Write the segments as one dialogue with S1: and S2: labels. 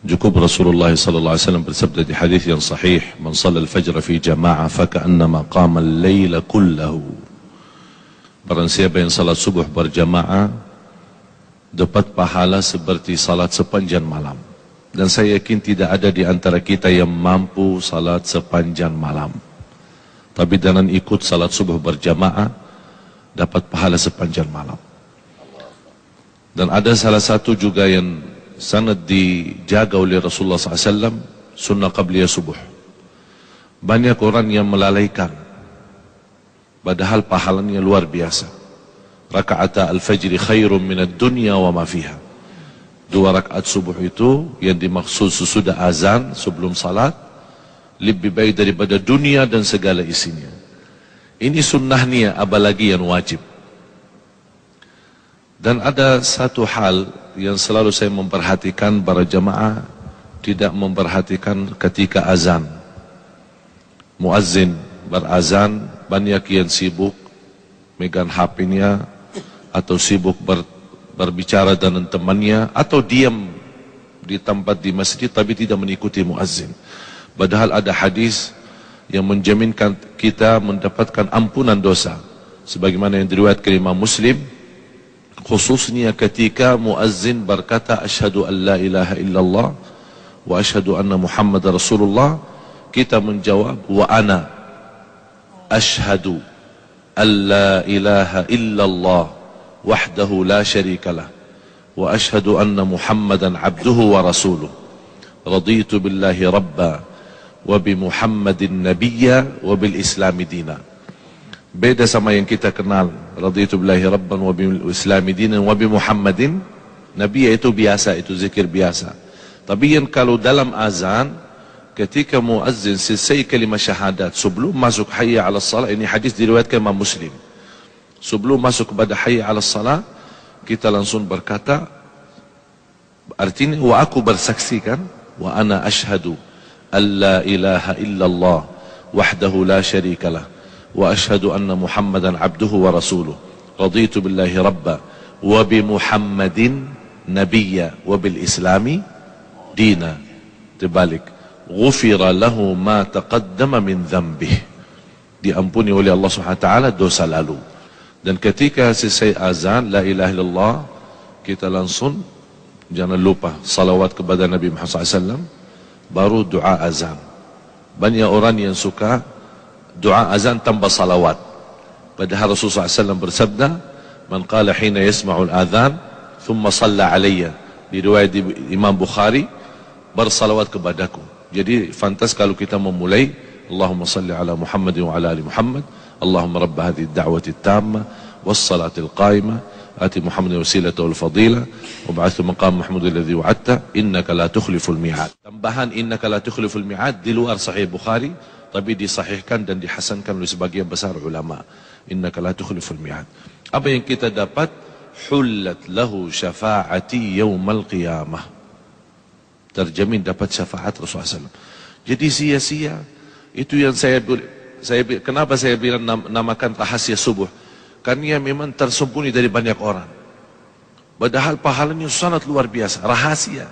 S1: Cukup Rasulullah sallallahu alaihi wasallam bersabda di hadis yang sahih, "Man shalla al-fajr fi jama'ah fa ka'annama qama al-laila kullahu." Barang siapa yang salat subuh berjamaah dapat pahala seperti salat sepanjang malam. Dan saya yakin tidak ada di antara kita yang mampu salat sepanjang malam. Tapi dengan ikut salat subuh berjamaah dapat pahala sepanjang malam. Dan ada salah satu juga yang sangat dijaga oleh Rasulullah SAW, sunnah qabliyah subuh. Banyak orang yang melalaikan, padahal pahalanya luar biasa. Raka'ata al-fajri khairun minad dunya wa ma fiha. 2 rakaat subuh itu yang dimaksud sesudah azan sebelum salat lebih baik daripada dunia dan segala isinya. Ini sunnahnya, apalagi yang wajib. Dan ada satu hal yang selalu saya memperhatikan, para jamaah tidak memperhatikan ketika azan. Muazzin berazan, banyak yang sibuk megang HP-nya atau sibuk berbicara dengan temannya, atau diam di tempat di masjid tapi tidak mengikuti muazzin. Padahal ada hadis yang menjaminkan kita mendapatkan ampunan dosa, sebagaimana yang diriwayatkan Imam Muslim, khususnya ketika muazzin berkata asyhadu an la ilaha illallah wa asyhadu anna Muhammad Rasulullah, kita menjawab wa ana asyhadu an la ilaha illallah wahdahu la syarikalah wa asyhadu anna Muhammadan abduhu wa rasuluh raditu billahi rabba wa bi Muhammadin nabiyya wa bil islami dina. Beda sama yang kita kenal, raditu billahi rabban wa bil islami dinan wa bi Muhammadin nabiyya, itu biasa, itu zikir biasa. Tapi yang kalau dalam azan, ketika muazzin selesai kalimah syahadat sebelum masuk hayya 'alas salat, ini hadis diriwayatkan Imam Muslim. Sebelum masuk kepada hayya 'alas salat, kita langsung berkata, artinya wa aku bersaksikan, wa ana asyhadu an la ilaha illallah wahdahu la syarikalah wa asyhadu anna Muhammadan abduhu wa rasuluh raditu billahi rabba wa bi Muhammadin nabiyya wa bil islami dina. Terbalik, ghufira lahu ma taqaddama min dhanbih, diampuni oleh Allah Subhanahu wa taala dosa lalu. Dan ketika selesai azan la ilaha illallah, kita langsung jangan lupa salawat kepada Nabi Muhammad SAW, baru doa azan. Banyak orang yang suka doa azan tanpa salawat, padahal Rasulullah SAW bersabda, man qala hina yasma'ul adhan thumma salla alayya, di riwayat Imam Bukhari, bersalawat kepadaku. Jadi fantas kalau kita memulai Allahumma salli ala Muhammadin wa ala ali Muhammad, Allahumma rabba hadhihi ad-da'wati at-tamma was-salati al-qa'imah ati Muhammadin wasilata wal fadila wa ba'athu maqam Mahmud alladhi wa'adta innaka la tukhliful mi'ad. Tambahan innaka la tukhliful mi'ad di luar sahih Bukhari, tapi disahihkan dan dihasankan oleh sebagian besar ulama. Innaka la tukhliful mi'ad. Apa yang kita dapat? Hullat lahu syafa'ati yaumal qiyamah, terjamin dapat syafaat Rasulullah SAW. Jadi sia-sia. Itu yang kenapa saya bilang namakan rahasia subuh, karena memang tersembunyi dari banyak orang, padahal pahalanya sangat luar biasa. Rahasia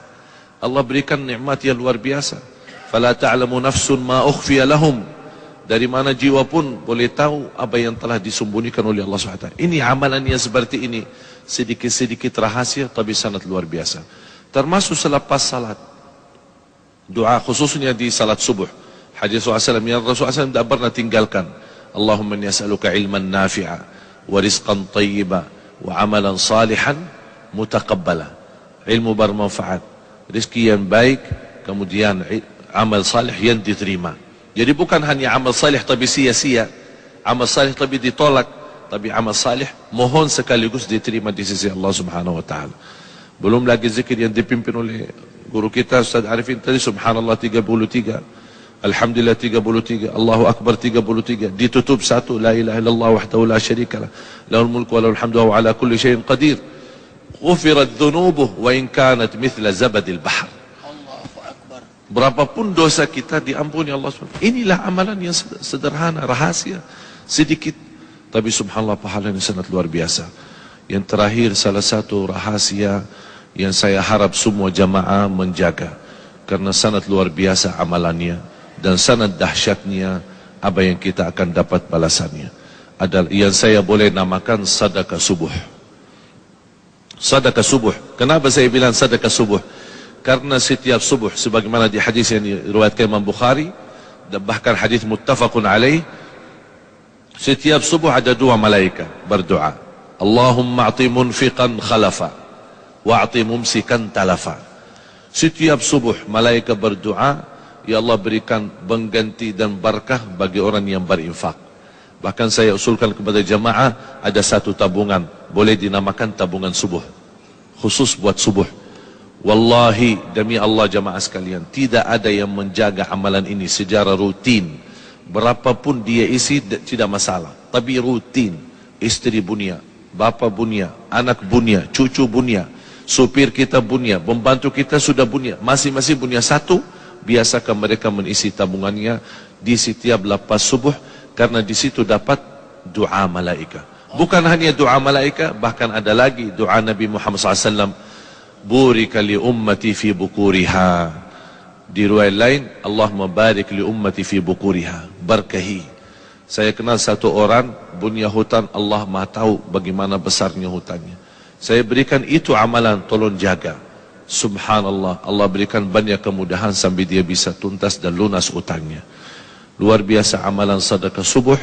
S1: Allah berikan nikmat yang luar biasa. Fala ta'lamu nafsun ma ukhfiya lahum, dari mana jiwa pun boleh tahu apa yang telah disembunyikan oleh Allah SWT. Ini amalan yang seperti ini, sedikit-sedikit rahasia tapi sangat luar biasa. Termasuk selepas salat, doa khususnya di salat subuh. Hadis Rasulullah SAW yang Rasulullah SAW tidak pernah tinggalkan, Allahumma inni as'aluka ilman nafi'a wa rizqan tayyiba wa amalan salihan mutaqabbala. Ilmu bermanfaat, rezeki yang baik, kemudian amal salih yang diterima. Jadi bukan hanya amal salih tapi sia-sia, amal salih tapi ditolak, tapi amal salih mohon sekaligus diterima di sisi Allah Subhanahu wa taala. Belum lagi zikir yang dipimpin oleh guru kita Ustaz Arifin tadi, subhanallah 33, alhamdulillah 33, Allahu akbar 33, ditutup satu la ilaha illallah wahdahu la syarikalah lahul mulku wa lahul hamdu wa ala kulli syai'in qadir, ghufirat dhunubuh wa in kanat mithla zabadil bahr. Allahu akbar. Berapapun dosa kita diampuni Allah SWT. Inilah amalan yang sederhana, rahasia, sedikit, tapi subhanallah pahalanya sangat luar biasa. Yang terakhir, salah satu rahasia yang saya harap semua jamaah menjaga, karena sangat luar biasa amalannya dan sangat dahsyatnya apa yang kita akan dapat balasannya. Adalah yang saya boleh namakan sedekah subuh. Sedekah subuh. Kenapa saya bilang sedekah subuh? Karena setiap subuh, sebagaimana di hadis yang diriwayatkan Imam Bukhari, dan bahkan hadis muttafaqun alaih, setiap subuh ada dua malaikat berdoa. Allahumma a'ti munfiqan khalafa wa'ti mumsikan talafa. Setiap subuh malaikat berdoa, ya Allah berikan pengganti dan barakah bagi orang yang berinfak. Bahkan saya usulkan kepada jamaah, ada satu tabungan, boleh dinamakan tabungan subuh, khusus buat subuh. Wallahi demi Allah jamaah sekalian, tidak ada yang menjaga amalan ini secara rutin. Berapapun dia isi tidak masalah, tapi rutin. Istri bunia, bapa bunia, anak bunia, cucu bunia, supir kita bunia, pembantu kita sudah bunia, masing-masing bunia satu. Biasakan mereka mengisi tabungannya di setiap lepas subuh, karena di situ dapat doa malaikat. Bukan hanya doa malaikat, bahkan ada lagi doa Nabi Muhammad SAW. Burika li ummati fi bukuriha. Di riwayat lain, Allahumma barik li ummati fi bukuriha. Berkahi. Saya kenal satu orang punya hutan, Allah Maha tahu bagaimana besarnya hutannya. Saya berikan itu amalan, tolong jaga. Subhanallah, Allah berikan banyak kemudahan sampai dia bisa tuntas dan lunas hutangnya. Luar biasa amalan sedekah subuh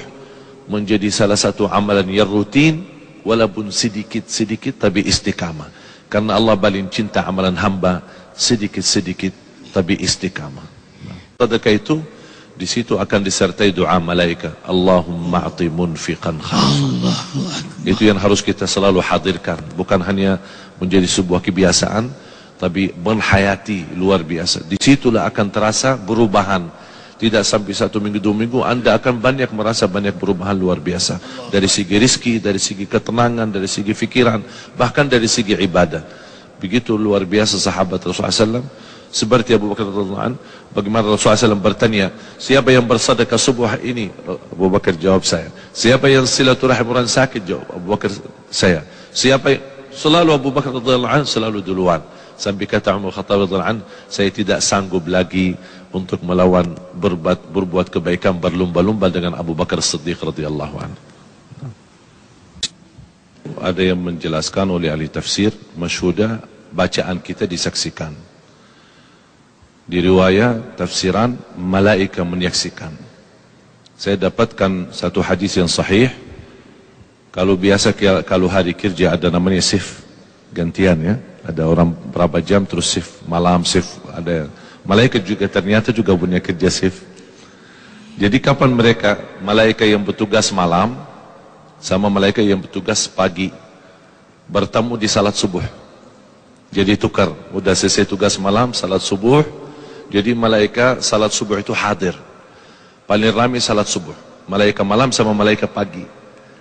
S1: menjadi salah satu amalan yang rutin, walaupun sedikit-sedikit tapi istiqamah. Karena Allah paling cinta amalan hamba sedikit-sedikit tapi istiqamah. Sedekah itu di situ akan disertai doa malaikat. Allahumma a'ti munfiqan khalafan. Itu yang harus kita selalu hadirkan, bukan hanya menjadi sebuah kebiasaan, tapi menghayati luar biasa. Di situlah akan terasa perubahan. Tidak sampai 1 minggu 2 minggu, Anda akan banyak merasa banyak perubahan luar biasa. Dari segi rizki, dari segi ketenangan, dari segi fikiran, bahkan dari segi ibadah. Begitu luar biasa sahabat Rasulullah SAW. Seperti Abu Bakar radhiyallahu anhu, bagaimana Rasulullah SAW bertanya, siapa yang bersedekah subuh ini? Abu Bakar jawab saya. Siapa yang silaturahim orang sakit? Jawab Abu Bakar saya. Siapa yang... Selalu Abu Bakar radhiyallahu anhu selalu duluan. Sampai kata Umar Khattab radhiyallahu anhu, saya tidak sanggup lagi untuk melawan berbuat kebaikan berlumba-lumba dengan Abu Bakar Siddiq radhiyallahu anhu. Ada yang menjelaskan oleh ahli tafsir, masyhudah bacaan kita disaksikan. Di riwayat tafsiran, malaikat menyaksikan. Saya dapatkan satu hadis yang sahih. Kalau biasa kalau hari kerja ada namanya shift gantian ya. Ada orang berapa jam terus shift, malam shift, ada malaikat juga ternyata juga punya kerja shift. Jadi kapan mereka, malaikat yang bertugas malam sama malaikat yang bertugas pagi bertemu di salat subuh. Jadi tukar, udah selesai tugas malam, salat subuh. Jadi malaikat salat subuh itu hadir. Paling ramai salat subuh. Malaikat malam sama malaikat pagi.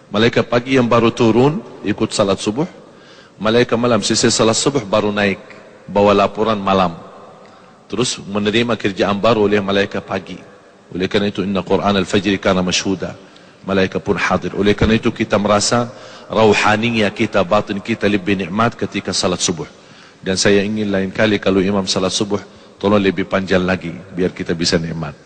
S1: Malaikat pagi yang baru turun ikut salat subuh. Malaikat malam selesai salat subuh baru naik bawa laporan malam. Terus menerima kerjaan baru oleh malaikat pagi. Oleh karena itu inna Quran al-Fajr kana mashhuda. Malaikat pun hadir. Oleh karena itu kita merasa rauhaninya kita, batin kita lebih nikmat ketika salat subuh. Dan saya ingin lain kali kalau imam salat subuh tolong lebih panjang lagi biar kita bisa nikmat.